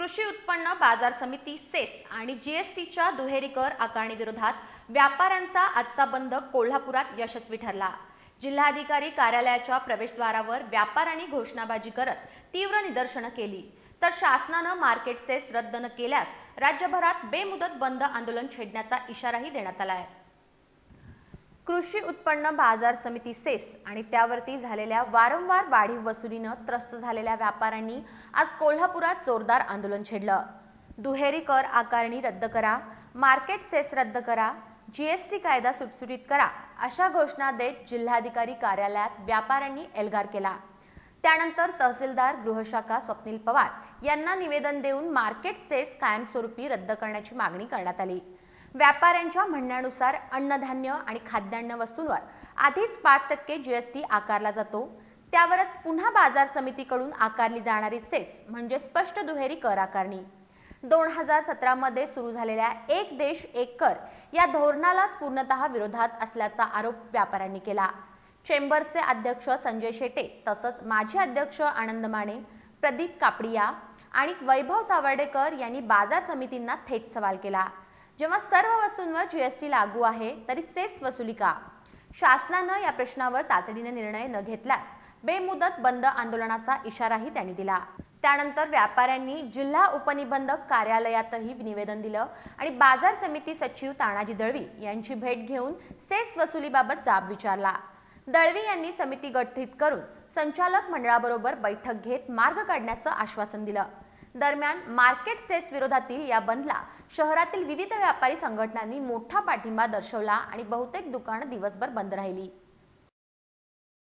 कृषी उत्पन्न बाजार समिती सेस आणि जीएसटीच्या दुहेरी कर आकारणी विरोधात व्यापाऱ्यांचा आजचा बंद कोल्हापुरात यशस्वी ठरला। जिल्हाधिकारी कार्यालयाच्या प्रवेशद्वारावर व्यापाऱ्यांनी घोषणाबाजी करत तीव्र निदर्शनं केली, तर शासनानं मार्केट सेस रद्द न केल्यास राज्यभरात बेमुदत बंद आंदोलन छेडण्याचा इशाराही देण्यात आला आहे। कृषी उत्पन्न बाजार समिती सेस आणि त्यावरती झालेल्या वारंवार वाढीव वसुलीनं त्रस्त झालेल्या व्यापाऱ्यांनी आज कोल्हापुरात जोरदार आंदोलन छेडलं। दुहेरी कर आकारणी रद्द करा, मार्केट सेस रद्द करा, जीएसटी कायदा सुटसुटीत करा अशा घोषणा देत जिल्हाधिकारी कार्यालयात व्यापाऱ्यांनी एल्गार केला। त्यानंतर तहसीलदार गृहशाखा स्वप्नील पवार यांना निवेदन देऊन मार्केट सेस कायमस्वरूपी रद्द करण्याची मागणी करण्यात आली। व्यापाऱ्यांच्या म्हणण्यानुसार अन्नधान्य आणि खाद्यान्न वस्तूंवर आधीच 5% जीएसटी आकारला जातो, त्यावरच पुन्हा बाजार समितीकडून आकारली जाणारी सेस म्हणजे स्पष्ट दुहेरी कर आकारणी। 2017 मध्ये सुरू झालेल्या एक देश एक कर या धोरणालाच पूर्णतः विरोधात असल्याचा आरोप व्यापाऱ्यांनी केला। चेंबरचे अध्यक्ष संजय शेटे तसंच माजी अध्यक्ष आनंद माने, प्रदीप कापडिया आणि वैभव सावर्डेकर यांनी बाजार समितींना थेट सवाल केला, जेव्हा सर्व वस्तूंवर जीएसटी लागू आहे तरी सेस वसुली का? शासनानं या प्रश्नावर तातडीने निर्णय न घेतल्यास बेमुदत बंद आंदोलनाचा इशाराही त्यांनी दिला। त्यानंतर व्यापाऱ्यांनी जिल्हा उपनिबंधक कार्यालयातही निवेदन दिलं आणि बाजार समिती सचिव तानाजी दळवी यांची भेट घेऊन सेस वसुलीबाबत जाब विचारला। दळवी यांनी समिती गठीत करून संचालक मंडळाबरोबर बैठक घेत मार्ग काढण्याचं आश्वासन दिलं। दरम्यान मार्केट सेस विरोधातील या बंदला शहरातील विविध व्यापारी संघटनांनी मोठा पाठिंबा दर्शवला आणि बहुतेक दुकानं दिवसभर बंद राहिली।